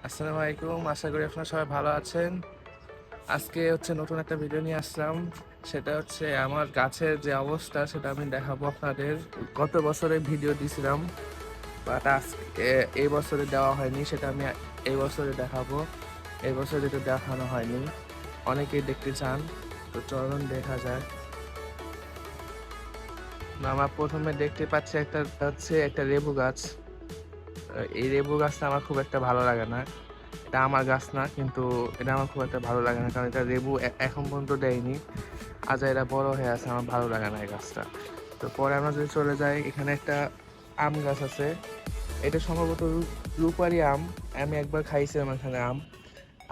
আসসালামু আলাইকুম, আশা করি আপনারা সবাই ভালো আছেন। আজকে নতুন একটা ভিডিও নিয়ে আসলাম। সেটা আমার গাছের যে অবস্থা সেটা আমি দেখাবো আপনাদের। গত বছরে ভিডিও দিয়েছিলাম, বাট আজকে এই বছরে দেওয়া হয়নি, সেটা আমি এই বছরে দেখাবো। এই বছরে যেটা দেখানো হয়নি, অনেকেই দেখতে চান, তো চলুন দেখা যায়। আমার প্রথমে দেখতে পাচ্ছি একটা লেবু গাছ। এই লেবু গাছটা আমার খুব একটা ভালো লাগে না। এটা আমার গাছ না, কিন্তু এটা আমার খুব একটা ভালো লাগে না, কারণ এটা লেবু এখন পর্যন্ত দেয়নি। আজ এরা বড় হয়ে আছে, আমার ভালো লাগে না এই গাছটা। তো পরে আমরা যদি চলে যাই, এখানে একটা আম গাছ আছে। এটা সম্ভবত রূপারি আম। আমি একবার খাইছিলাম এখানে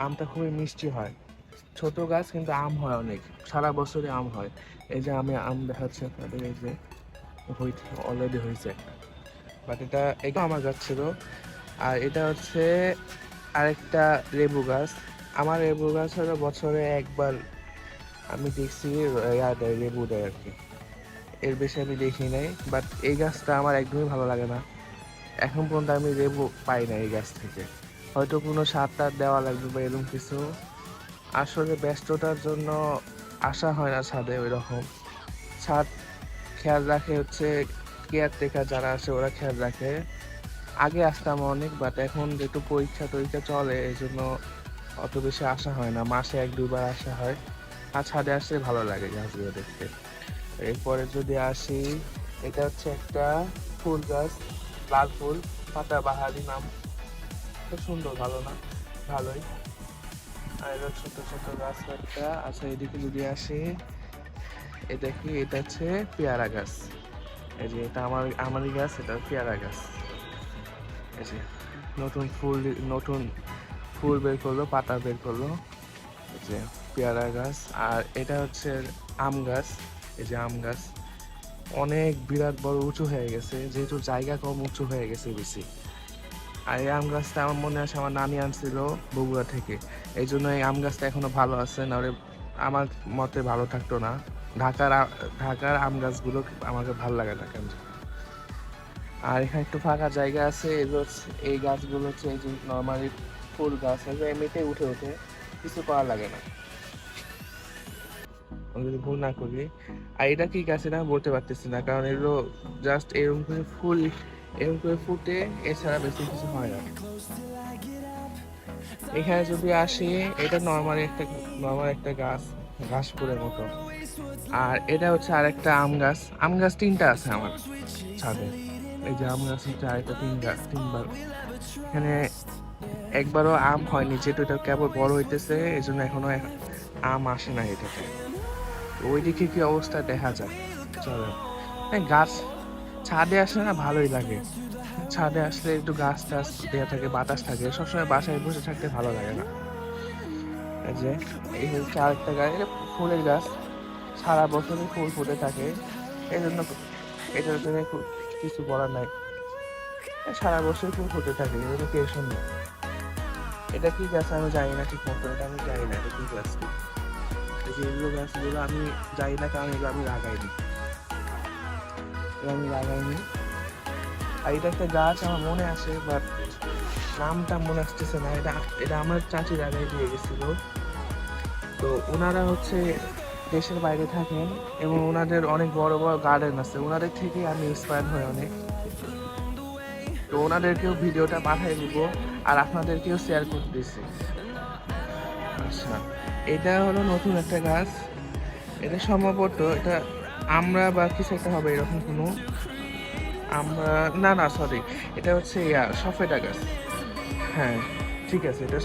আমটা খুবই মিষ্টি হয়। ছোট গাছ কিন্তু আম হয় অনেক, সারা বছরই আম হয়। এই যে আমি আম দেখাচ্ছি আপনাদের, এই যে অলরেডি হয়েছে একটা, বাট এটা আমার গাছ ছিল। আর এটা আরেকটা লেবু গাছ। আমার লেবু গাছ হলো বছরে একবার আমি দেখছি লেবু দেয় আর কি, এর বেশি আমি দেখি নাই। বাট এই গাছটা আমার একদমই ভালো লাগে না। এখন পর্যন্ত আমি লেবু পাই না এই গাছ থেকে। হয়তো কোনো সার টার দেওয়া লাগবে বা এরকম কিছু। আসলে ব্যস্ততার জন্য আসা হয় না ছাদে ওই রকম। ছাদ খেয়াল রাখে কেয়ারটেকার যারা আছে, ওরা খেয়াল রাখে। আগে আসতাম অনেক, বাট এখন যেহেতু পরীক্ষা টরীক্ষা চলে, এই জন্য অত বেশি আসা হয় না, মাসে এক দুবার আসা হয়। আর ছাদে আসলে ভালো লাগে গাছগুলো দেখতে। এরপরে যদি আসি, এটা একটা ফুল গাছ, লাল ফুল, পাতা বাহারি নাম। খুব সুন্দর, ভালো না? ভালোই। আর এটা ছোট ছোট গাছ একটা। আচ্ছা, এদিকে যদি আসি, এটা পেয়ারা গাছ। এই যে এটা আমারই গাছ, এটা পেয়ারা গাছ। এই যে নতুন ফুল নতুন ফুল বের করলো, পাতা বের করলো। এই যে পেয়ারা গাছ। আর এটা আম গাছ। এই যে আম গাছ অনেক বিরাট বড় উঁচু হয়ে গেছে, যেহেতু জায়গা কম, উঁচু হয়ে গেছে বেশি। আর এই আম গাছটা আমার মনে আছে আমার নানি আনছিল বগুড়া থেকে, এই জন্য এই আম গাছটা এখনো ভালো আছে, নাহলে আমার মতে ভালো থাকতো না। ঢাকার আম গাছগুলো আমাকে ভালো লাগে না কেন। আর এখানে একটু ফাঁকা জায়গা আছে, এই গাছগুলো এই যে নর্মালি ফুল গাছ, এগুলো এমনিতেই উঠে উঠে, কিছু করা লাগে না আমি যদি ভুল না করি। আর এটা কি গাছ এটা আমি বলতে পারতেছি না, কারণ এগুলো জাস্ট এরকম করে ফুটে, এছাড়া বেশি কিছু হয় না। এখানে যদি আসি, এটা নর্মাল একটা গাছ, ঘাস ফুলের মতো। আর এটা আরেকটা আম গাছ তিনটা আছে আমার ছাদে। এই যে আম গাছ আরেকটা তিনবার। এখানে একবারও আম হয়নি, যেহেতু এটা কেবল বড় হইতেছে, এই জন্য এখনো আম আসে না এটাতে। ওইদিকে কি অবস্থা দেখা যায়, চলো। গাছ ছাদে আসলে না ভালোই লাগে। ছাদে আসলে একটু গাছ টাছ দেওয়া থাকে, বাতাস থাকে, সবসময় বাসায় বসে থাকতে ভালো লাগে না। এই যে এই আরেকটা গাছ, এটা ফুলের গাছ, সারা বছরই ফুল ফুটে থাকে। এই জন্য এটার জন্য কিছু বলার নাই, সারা বছর ফুল ফুটে থাকে, এই জন্য কেউ শুনবে। এটা কি গাছ আমি জানি না ঠিক মতো, এটা আমি জানি না এটা কি গাছ। এই যে এগুলো গাছগুলো আমি জানি না, কারণ এগুলো আমি লাগাইনি। আর এটা একটা গাছ আমার মনে আছে, বাট নামটা মনে আসতেছে না। এটা এটা আমার চাচি লাগাই দিয়ে গেছিল। তো ওনারা দেশের বাইরে থাকেন, এবং ওনাদের অনেক বড় বড় গার্ডেন আছে, ওনাদের থেকে আমি ইন্সপায়ার হই অনেক। তো ওনাদেরকেও ভিডিওটা পাঠিয়ে দিব, আর আপনাদেরকেও শেয়ার করতেছি। আচ্ছা, এটা হলো নতুন একটা গাছ। এটা সম্ভবত এটা আমরা বা কিছু একটা হবে, এরকম কোনো আমরা না না, সরি, এটা সফেদা গাছ। হ্যাঁ, ঠিক আছে, এটা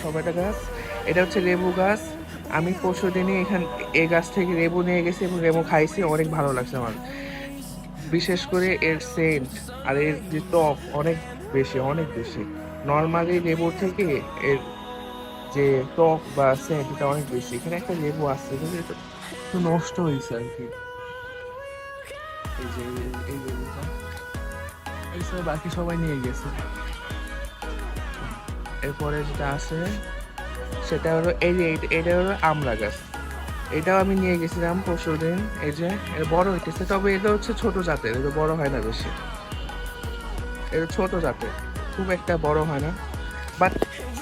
সবেদা গাছ। এটা লেবু গাছ। আমি পরশু দিনই এই গাছ থেকে লেবু নিয়ে গেছি এবং লেবু খাইছি, অনেক ভালো লাগছে আমার। বিশেষ করে এর সেন্ট আর এর যে টক অনেক বেশি, অনেক বেশি। নর্মালি লেবুর থেকে এর যে টক বা সেন্ট, এটা অনেক বেশি। এখানে একটা লেবু আছে, কিন্তু এটা একটু নষ্ট হয়েছে আর কি। এই যে এই লেবুটা, এই বাকি সবাই নিয়ে গেছে। এরপরে যেটা আছে সেটা হলো এটা হলো আমড়া গাছ। এটাও আমি নিয়ে গেছিলাম পরশুদিন। এই যে এর বড় হইতেছে, তবে এটা ছোট জাতের, এটা বড় হয় না বেশি। এটা ছোট জাতের, খুব একটা বড় হয় না। বাট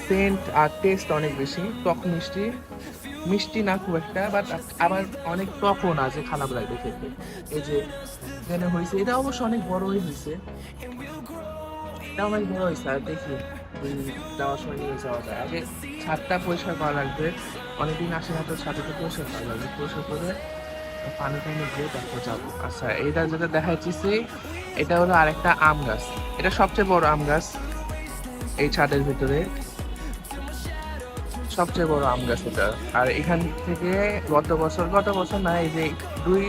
সেন্ট আর টেস্ট অনেক বেশি, টক মিষ্টি, মিষ্টি না খুব একটা, বাট আবার অনেক টকও না যে খারাপ লাগবে খেতে। এই যে এখানে হয়েছে, এটা অবশ্য অনেক বড়ই হয়েছে, এটা অনেক বড় হয়েছে। আর দেখি যাওয়ার সময় নিয়ে যাওয়া যায়। আগে ছাদটা পরিষ্কার করা লাগবে, অনেকদিন আসে না তো ছাদটা পরিষ্কার করা লাগবে, পরিষ্কার করে পানি টানি দিয়ে তারপর যাবো। আচ্ছা, এটা যেটা দেখাচ্ছি এটা হলো আরেকটা আম গাছ, এটা সবচেয়ে বড় আম গাছ এই ছাদের ভিতরে, সবচেয়ে বড় আম গাছ এটা। আর এখান থেকে গত বছর না, এই যে 2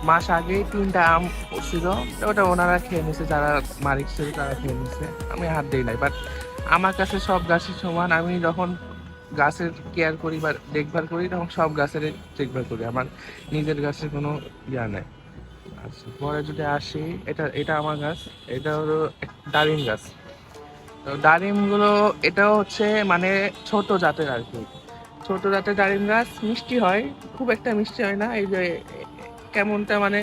মাস আগে 3টা আম ছিল, ওটা ওনারা খেয়ে নিছে, যারা মালিক ছিল তারা খেয়ে নিছে, আমি হাত দিই নাই। বাট আমার কাছে সব গাছের সমান, আমি যখন গাছের কেয়ার করি বা দেখভাল করি তখন সব গাছের দেখভাল করি, আমার নিজের গাছের কোনো ইয়া নেই। আচ্ছা, পরে যদি আসি, এটা এটা আমার গাছ, এটা হলো ডালিম গাছ। তো ডালিমগুলো এটাও হচ্ছে মানে ছোট জাতের আর কি, ছোট জাতের ডালিম গাছ, মিষ্টি হয়, খুব একটা মিষ্টি হয় না, এই যে কেমনটা মানে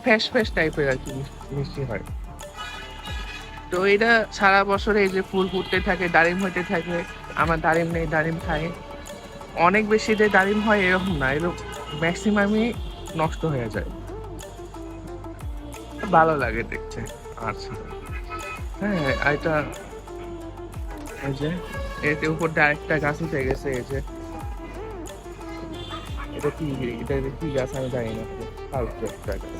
ফ্যাশ ফ্যাশ টাইপের আর কি মিষ্টি হয়। তো এটা সারা বছরে এই যে ফুল ফুটতে থাকে, ডালিম হইতে থাকে। আমার ডালিম নেই, ডালিম খাই, অনেক বেশি যে ডালিম হয় এরকম না, এরকম ম্যাক্সিমামই নষ্ট হয়ে যায়, ভালো লাগে দেখতে। আচ্ছা, হ্যাঁ, এটা এই যে এতে উপর দিয়ে আরেকটা গাছ উঠে গেছে, এই যে এটা কি, এটা কি গাছ আমি জানি না, ফালতু একটা গাছ।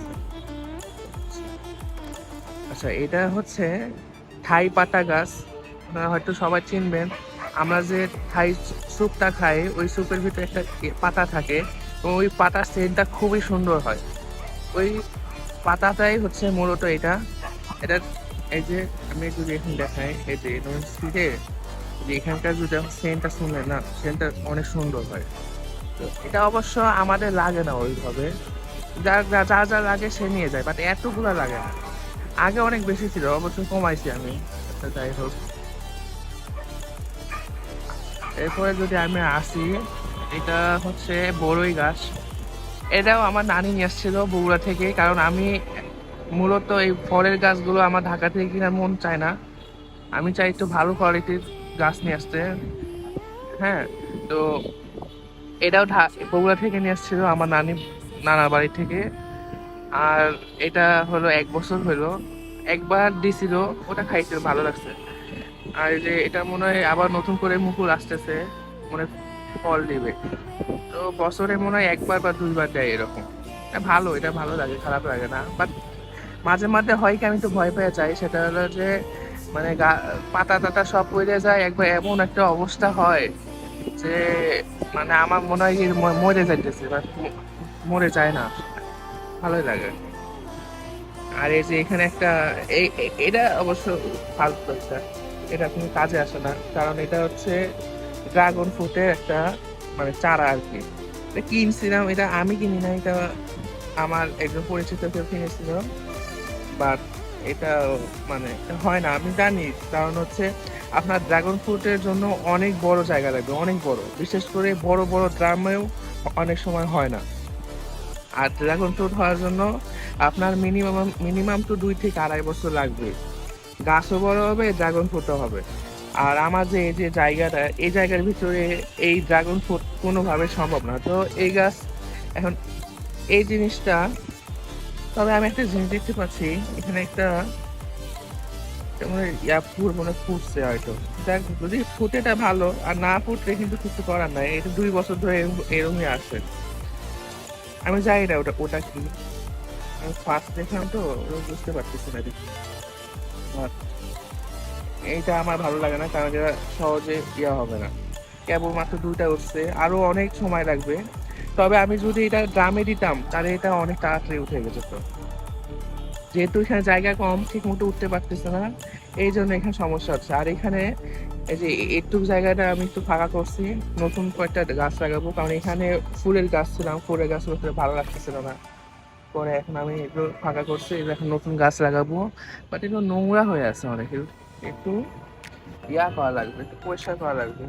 আচ্ছা, এটা হচ্ছে থাই পাতা গাছ, আপনারা হয়তো সবাই চিনবেন। আমরা যে থাই স্যুপটা খাই, ওই স্যুপের ভিতরে একটা পাতা থাকে, তো ওই পাতার সেন্টটা খুবই সুন্দর হয়, ওই পাতাটাই হচ্ছে মূলত এটা। এটা এই যে আমি যদি এখন দেখাই, এই যে স্পিডে যে এখানকার যদি সেন্টটা শুনলেন না, সেন্টটা অনেক সুন্দর হয়। তো এটা অবশ্য আমাদের লাগে না ওইভাবে, যা যা যা যা লাগে সে নিয়ে যায়, বাট এতগুলো লাগে না। আগে অনেক বেশি ছিল, অবশ্য কমাইছি আমি। আচ্ছা, যাই হোক, এরপরে যদি আমি আসি, এটা হচ্ছে বড়ই গাছ, এটাও আমার নানি নিয়ে আসছিল বগুড়া থেকে, কারণ আমি মূলত এই ফলের গাছগুলো আমার ঢাকা থেকে কেনার মন চায় না, আমি চাই একটু ভালো কোয়ালিটির গাছ নিয়ে আসতে। হ্যাঁ, তো এটাও বগুড়া থেকে নিয়ে আসছিল আমার নানার বাড়ি থেকে। আর এটা হলো 1 বছর হলো, একবার দিছিল, ওটা খাইছিল, ভালো লাগছে। আর এই যে এটা মনে হয় আবার নতুন করে মুকুল আসতেছে, মনে হয় ফল দিবে, তো বছরে মনে হয় 1বার বা 2বার দেয় এরকম। এটা ভালো, এটা ভালো লাগে, খারাপ লাগে না। বাট মাঝে মাঝে হয় কি, আমি তো ভয় পেয়ে যাই, সেটা হলো যে মানে পাতা টাতা সব পড়ে যায়, একবার এমন একটা অবস্থা হয় যে মানে আমার মনে হয় কি মরে যাইতেছে, বাট মরে যায় না, ভালোই লাগে। আর এই যে এখানে একটা এটা অবশ্য ফালতু একটা, এটা কোনো কাজে আসে না, কারণ এটা হচ্ছে ড্রাগন ফ্রুটের একটা মানে চারা আর কি। এটা কিনছিলাম, এটা আমি কিনি না, এটা আমার একজন পরিচিত কেউ কিনেছিল। বাট এটা মানে হয় না, আমি জানি, কারণ হচ্ছে আপনার ড্রাগন ফ্রুটের জন্য অনেক বড় জায়গা লাগবে, অনেক বড়, বিশেষ করে বড় বড় ড্রামেও অনেক সময় হয় না। আর ড্রাগন ফ্রুট হওয়ার জন্য আপনার মিনিমাম তো 2 থেকে 2.5 বছর লাগবে, গাছও বড় হবে, ড্রাগন ফ্রুটও হবে। আর আমার যে এই যে জায়গাটা, এই জায়গার ভিতরে এই ড্রাগন ফ্রুট কোনোভাবে সম্ভব না। তো এই গাছ এখন এই জিনিসটা, তবে আমি একটা জিনিস দেখতে পাচ্ছি, এখানে একটা মনে ফুটছে হয়তো, দেখ যদি ফুটেটা ভালো, আর না ফুটলে কিন্তু কিছু করার নাই, এটা 2 বছর ধরে এরকমই আছে। আমি জানি না ওটা ওটা কি, আমি ফার্স্ট দেখলাম তো, বুঝতে পারতেছি না দেখি। আর এইটা আমার ভালো লাগে না, কারণ এটা সহজে হবে না, কেবলমাত্র 2টা উঠছে, আরো অনেক সময় লাগবে। তবে আমি যদি এটা ড্রামে দিতাম তাহলে এটা অনেক তাড়াতাড়ি উঠে যেত, যেহেতু এখানে জায়গা কম, ঠিক মতো উঠতে পারতেছে না, এই জন্য এখানে সমস্যা হচ্ছে। আর এখানে এই যে একটু জায়গাটা আমি একটু ফাঁকা করছি, নতুন কয়েকটা গাছ লাগাবো, কারণ এখানে ফুলের গাছ ছিলাম, ফুলের গাছ ভালো লাগতেছিল না, পরে এখন আমি এগুলো ফাঁকা করছি, এখন নতুন গাছ লাগাবো। বাট এগুলো নোংরা হয়ে আছে অনেক, একটু করা লাগবে, একটু পরিষ্কার করা লাগবে।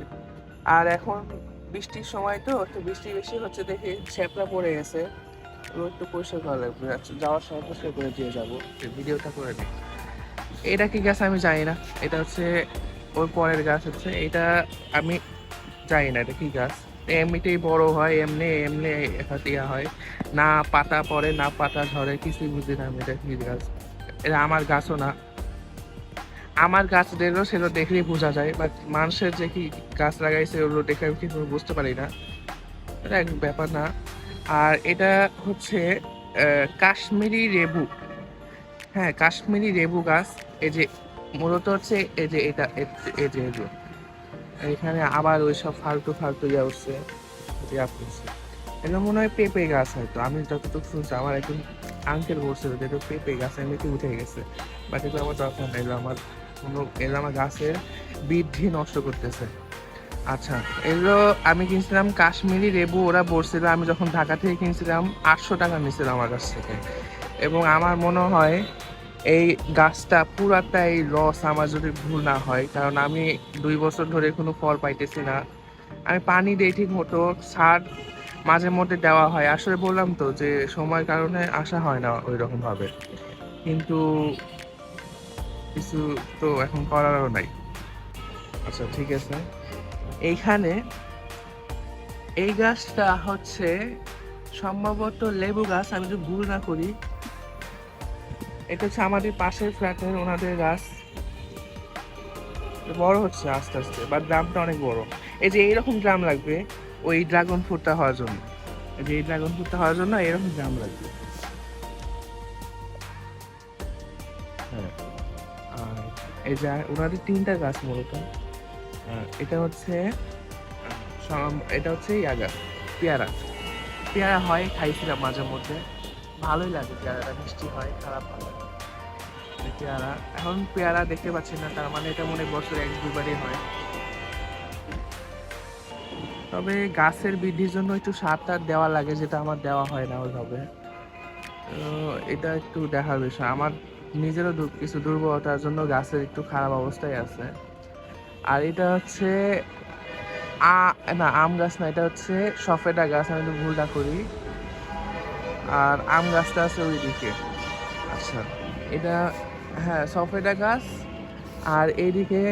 আর এখন বৃষ্টির সময় তো, একটু বৃষ্টি বেশি হচ্ছে দেখে শ্যাপলা পড়ে গেছে, এগুলো একটু পরিষ্কার করা লাগবে। আচ্ছা, যাওয়ার সময় পরিষ্কার করে দিয়ে যাবো, ভিডিওটা করে নিই। এটা কি গাছ আমি জানি না, এটা হচ্ছে ওর পরের গাছ হচ্ছে এটা, আমি জানি না এটা কি গাছ। এমনিতেই বড় হয়, এমনি এমনি ইয়া হয়, না পাতা পড়ে না পাতা ঝরে, কিছুই বুঝি না আমি এটা কি গাছ। এটা আমার গাছও না, আমার গাছ দেখলেও সেগুলো দেখলেই বোঝা যায়, বাট মানুষের যে কি গাছ লাগাইছে ওগুলো দেখে আমি কিছু বুঝতে পারি না, এটা এক ব্যাপার না। আর এটা হচ্ছে কাশ্মীরি লেবু। হ্যাঁ, কাশ্মীরি লেবু গাছ। এই যে মূলত হচ্ছে এই যে এটা এই যে এখানে আবার ওই সব ফালতু ফালতু ইয়া উঠছে, ইয়া করছে। এটা মনে হয় পেঁপে গাছ, হয়তো আমি যতটুকু শুনছি আমার একজন আঙ্কেল বলছিল যে এটা পেঁপে গাছ এমনিতে উঠে গেছে, বাট এটা আমার দরকার নেই, এগুলো আমার গাছের বৃদ্ধি নষ্ট করতেছে। আচ্ছা, এগুলো আমি কিনছিলাম কাশ্মীরি লেবু, ওরা বলছিল আমি যখন ঢাকা থেকে কিনছিলাম 800 টাকা নিয়েছিল আমার কাছ থেকে। এবং আমার মনে হয় এই গাছটা পুরাটাই লস আমার, যদি ভুল না হয়, কারণ আমি 2 বছর ধরে কোনো ফল পাইতেছি না। আমি পানি দিই ঠিক মতো, সার মাঝে মধ্যে দেওয়া হয়, আসলে বললাম তো যে সময়ের কারণে আসা হয় না ওই রকম ভাবে, কিন্তু কিছু তো এখন করারও নাই। আচ্ছা ঠিক আছে, এইখানে এই গাছটা হচ্ছে সম্ভবত লেবু গাছ, আমি যদি ভুল না করি। এটা হচ্ছে আমাদের পাশের ফ্ল্যাটের ওনাদের গাছ, বড় হচ্ছে আস্তে আস্তে, বাট ড্রামটা অনেক বড়। এই যে এইরকম ড্রাম লাগবে ওই ড্রাগন ফ্রুটটা হওয়ার জন্য, এই যে এই ড্রাগন ফ্রুটটা হওয়ার জন্য এরকম ড্রাম লাগবে। হ্যাঁ, আর এই যে ওনাদের 3টা গাছ মূলত। এটা হচ্ছে এটা হচ্ছে ইয়া গাছ, পেয়ারা। পেয়ারা হয়, খাইছিলাম মাঝে মধ্যে, ভালোই লাগে পেয়ারাটা, মিষ্টি হয়, খারাপ হয় না। পেয়ারা এখন পেয়ারা দেখতে পাচ্ছি না, তার মানে এটা মনে হয় বছরে 1-2বারই হয়। তবে গাছের বৃদ্ধির জন্য একটু সার টার দেওয়া লাগে, যেটা আমার দেওয়া হয় না ওইভাবে। তো এটা একটু দেখার বিষয়, আমার নিজেরও কিছু দুর্বলতার জন্য গাছের একটু খারাপ অবস্থায় আছে। আর এটা হচ্ছে না আম গাছ না, এটা হচ্ছে সফেদা গাছ, আমি তো ভুল না করি। আর আম গাছটা আছে ওইদিকে। আচ্ছা, এটা হ্যাঁ সফেদা গাছ। আর এইদিকে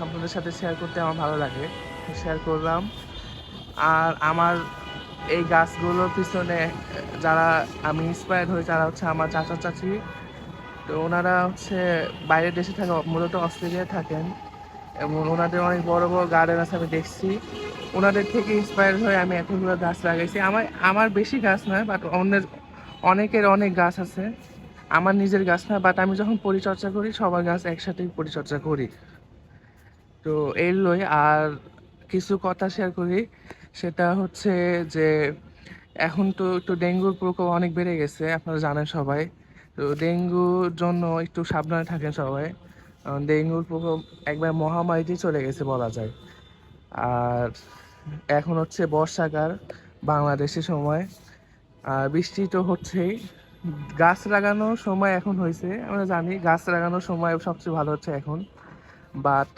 আপনাদের সাথে শেয়ার করতে আমার ভালো লাগে, শেয়ার করলাম। আর আমার এই গাছগুলোর পিছনে যারা আমি ইন্সপায়ার্ড হই তারা হচ্ছে আমার চাচা চাচি। তো ওনারা হচ্ছে বাইরের দেশে থাকে, মূলত অস্ট্রেলিয়ায় থাকেন, এবং ওনাদের অনেক বড় বড় গার্ডেন আছে আমি দেখছি। ওনাদের থেকে ইন্সপায়ার হয়ে আমি এতগুলো গাছ লাগাইছি। আমার আমার বেশি গাছ না, বাট অনেকের অনেক গাছ আছে। আমার নিজের গাছ না, বাট আমি যখন পরিচর্যা করি সবার গাছ একসাথেই পরিচর্যা করি। তো এগুলোই। আর কিছু কথা শেয়ার করি, সেটা হচ্ছে যে এখন তো একটু ডেঙ্গুর প্রকোপ অনেক বেড়ে গেছে, আপনারা জানেন সবাই। তো ডেঙ্গুর জন্য একটু সাবধানে থাকেন সবাই, কারণ ডেঙ্গুর প্রকোপ একবার মহামারীতে চলে গেছে বলা যায়। আর এখন হচ্ছে বর্ষাকাল বাংলাদেশের সময়, আর বৃষ্টি তো হচ্ছেই। গাছ লাগানোর সময় এখন হয়েছে, আমরা জানি গাছ লাগানোর সময় সবচেয়ে ভালো হচ্ছে এখন। বাট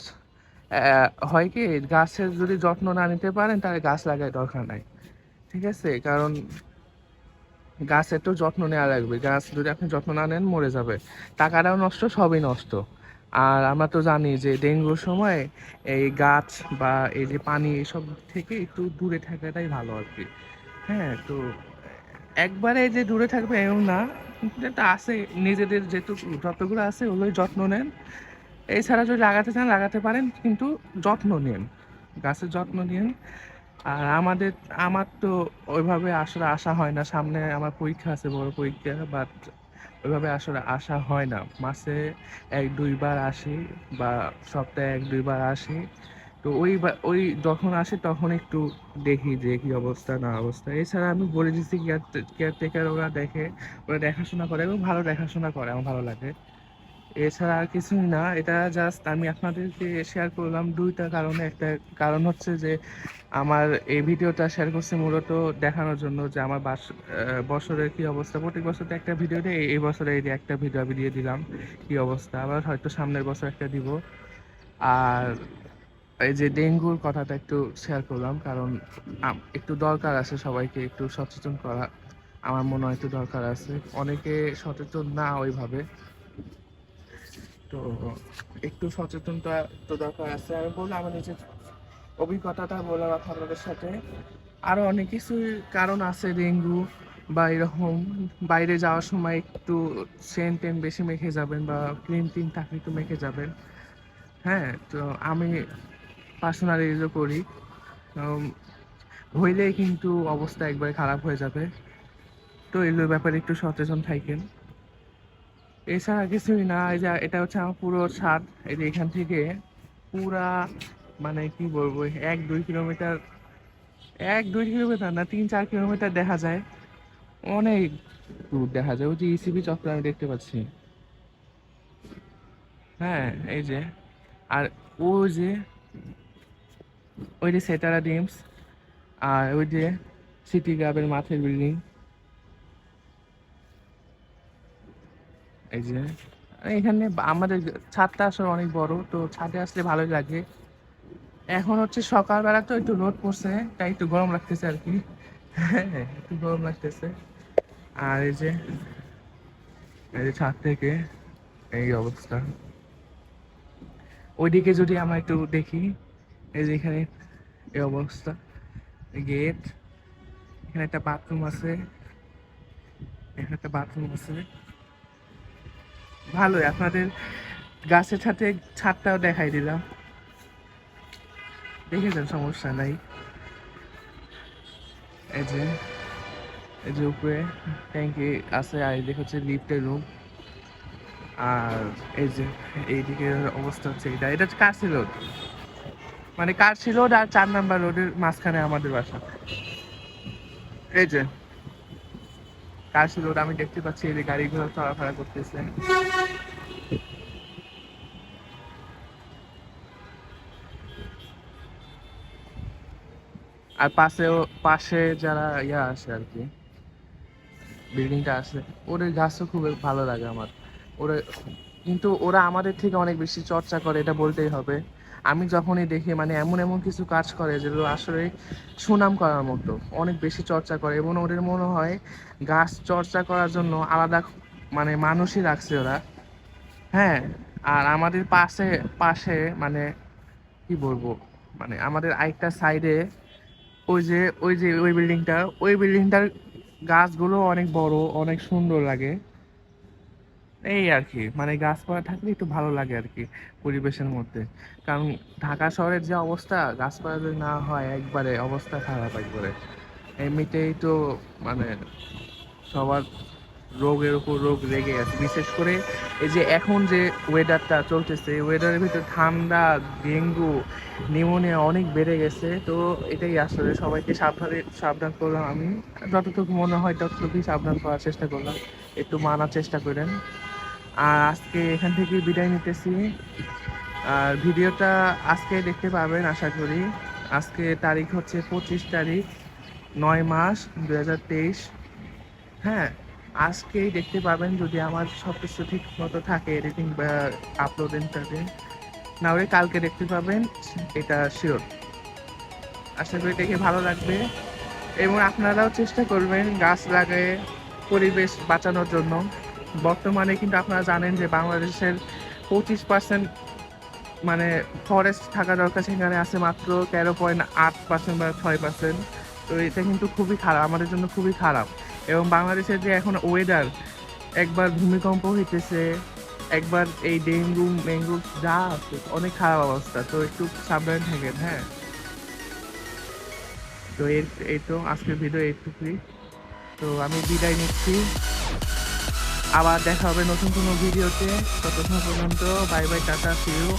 হয় কি, গাছের যদি যত্ন না নিতে পারেন তাহলে গাছ লাগার দরকার নাই, ঠিক আছে? কারণ গাছের তো যত্ন নেওয়া লাগবে, গাছ যদি আপনি যত্ন না নেন মরে যাবে, টাকাটাও নষ্ট, সবই নষ্ট। আর আমরা তো জানি যে ডেঙ্গুর সময় এই গাছ বা এই যে পানি এসব থেকে একটু দূরে থাকাটাই ভালো আর কি। হ্যাঁ, তো একবারে যে দূরে থাকবে এমন না, কিন্তু একটা আছে, নিজেদের যেটুকু যতগুলো আছে ওগুলোই যত্ন নেন। এছাড়া যদি লাগাতে চান লাগাতে পারেন, কিন্তু যত্ন নিন, গাছের যত্ন নিন। আর আমার তো ওইভাবে আসলে আসা হয় না, সামনে আমার পরীক্ষা আছে, বড় পরীক্ষা, বাট ওইভাবে আসলে আসা হয় না। মাসে 1-2 বার আসি, বা সপ্তাহে 1-2 বার আসি। তো ওই যখন আসি তখন একটু দেখি যে কি অবস্থা না অবস্থা। এছাড়া আমি বলে দিচ্ছি কেয়ারটেকার, ওরা দেখে, ওরা দেখাশোনা করে এবং ভালো দেখাশোনা করে, আমার ভালো লাগে। এছাড়া আর কিছুই না, এটা জাস্ট আমি আপনাদেরকে শেয়ার করলাম দুইটা কারণে। একটা কারণ হচ্ছে যে আমার এই ভিডিওটা শেয়ার করছি মূলত দেখানোর জন্য যে আমার বছরের কি অবস্থা। প্রত্যেক বছর তো একটা ভিডিও দেয়, এই বছরে এই যে একটা ভিডিও আমি দিয়ে দিলাম কি অবস্থা, আবার হয়তো সামনের বছর একটা দিব। আর এই যে ডেঙ্গুর কথাটা একটু শেয়ার করলাম, কারণ একটু দরকার আছে সবাইকে একটু সচেতন করা, আমার মনে হয় একটু দরকার আছে। অনেকে সচেতন না ওইভাবে, তো একটু সচেতনতা তো দরকার আছে। আমি বললাম আমার নিজের অভিজ্ঞতাটা বললাম আপনাদের সাথে। আরও অনেক কিছুই কারণ আছে ডেঙ্গু বা এরকম। বাইরে যাওয়ার সময় একটু সেন্ট টেন বেশি মেখে যাবেন, বা ক্রিম টিম থাকলে একটু মেখে যাবেন। হ্যাঁ, তো আমি পার্সোনালি ইউজও করি। উম, হইলেই কিন্তু অবস্থা একবারে খারাপ হয়ে যাবে। তো এগুলোর ব্যাপারে একটু সচেতন থাকেন। এছাড়া কিছুই না। এই যে এটা হচ্ছে আমার পুরো ছাদ, এই যে এখান থেকে পুরা, মানে কি বলবো, 1-2 কিলোমিটার, 1-2 কিলোমিটার না, 3-4 কিলোমিটার দেখা যায়, অনেক দূর দেখা যায়। ওই যে ইসিবি চত্বর আমি দেখতে পাচ্ছি। হ্যাঁ, এই যে, আর ওই যে, ওই যে সেটারা ডিমস, আর ওই যে সিটি ক্লাবের মাঠের বিল্ডিং, এই যে এখানে আমাদের ছাদটা আসলে অনেক বড়, তো ছাদে আসলে ভালোই লাগে। এখন হচ্ছে সকালবেলা, তো একটু রোদ পড়ছে, তাই একটু গরম লাগতেছে আর কি। হ্যাঁ, একটু গরম লাগতেছে। আর এই যে ছাদ থেকে এই অবস্থা। ওইদিকে যদি আমরা একটু দেখি, এই যে এখানে এই অবস্থা, গেট, এখানে একটা বাথরুম আছে, এখানে একটা বাথরুম আছে। ভালোই, আপনাদের গাছের সাথে ছাদটাও দেখাই দিলাম, দেখেছেন, সমস্যা নাই। এই যে, এই যে উপরে ট্যাঙ্কি আছে, আর এদিকে হচ্ছে লিফটের রুম। আর এই যে এইদিকে অবস্থা হচ্ছে এটা, এটা হচ্ছে কাশি রোড, মানে কাশি রোড আর 4 নাম্বার রোডের মাঝখানে আমাদের বাসা। এই যে কাশি রোড, আমি দেখতে পাচ্ছি এই যে গাড়ি ঘোড়া চলাফেরা করতেছে। আর পাশে যারা আছে আর কি, বিল্ডিংটা আছে, ওদের গাছও খুব ভালো লাগে আমার। ওরা, কিন্তু ওরা আমাদের থেকে অনেক বেশি চর্চা করে, এটা বলতেই হবে। আমি যখনই দেখি, মানে এমন এমন কিছু কাজ করে যেগুলো আসলে সুনাম করার মতো, অনেক বেশি চর্চা করে, এবং ওদের মনে হয় গাছ চর্চা করার জন্য আলাদা মানে মানুষই রাখছে ওরা। হ্যাঁ, আর আমাদের পাশে পাশে মানে কি বলবো, মানে আমাদের আরেকটা সাইডে ওই বিল্ডিংটা, ওই বিল্ডিংটার গাছগুলো অনেক বড়, অনেক সুন্দর লাগে। এই আর কি, মানে গাছপালা থাকলে একটু ভালো লাগে আর কি পরিবেশের মধ্যে। কারণ ঢাকা শহরের যে অবস্থা, গাছপালা যদি না হয় একবারে অবস্থা খারাপ একবারে। এমনিতেই তো মানে সবার রোগের উপর রোগ লেগে আছে, বিশেষ করে এই যে এখন যে ওয়েদারটা চলতেছে, এই ওয়েদারের ভিতরে ঠান্ডা, ডেঙ্গু, নিউমোনিয়া অনেক বেড়ে গেছে। তো এটাই আসলে সবাইকে সাবধান করলাম আমি, যতটুকু মনে হয় ততটুকুই সাবধান করার চেষ্টা করলাম, একটু মানার চেষ্টা করেন। আর আজকে এখান থেকে বিদায় নিতেছি। আর ভিডিওটা আজকে দেখতে পাবেন আশা করি। আজকে তারিখ হচ্ছে 25 তারিখ, 9 মাস 2023। হ্যাঁ, আজকেই দেখতে পাবেন যদি আমার সব কিছু ঠিক মতো থাকে, এডিটিং বা আপলোডিংটাতে। না হলে কালকে দেখতে পাবেন, এটা শিওর। আশা করি দেখে ভালো লাগবে এবং আপনারাও চেষ্টা করবেন গাছ লাগিয়ে পরিবেশ বাঁচানোর জন্য। বর্তমানে কিন্তু আপনারা জানেন যে বাংলাদেশের 25% মানে ফরেস্ট থাকা দরকার, সেখানে আছে মাত্র 13.8% বা 6%। তো এটা কিন্তু খুবই খারাপ, আমাদের জন্য খুবই খারাপ। এবং বাংলাদেশের যে এখন ওয়েদার, একবার ভূমিকম্প হইতেছে, একবার এই ডেঙ্গু মেঙ্গু যা আছে, অনেক খারাপ অবস্থা। তো একটু সাবধানে থাকেন, হ্যাঁ। তো এই তো আজকের ভিডিও এইটুকুই। তো আমি বিদায় নিচ্ছি, আবার দেখা হবে নতুন কোনো ভিডিওতে। ততক্ষণ পর্যন্ত bye bye, tata, see you.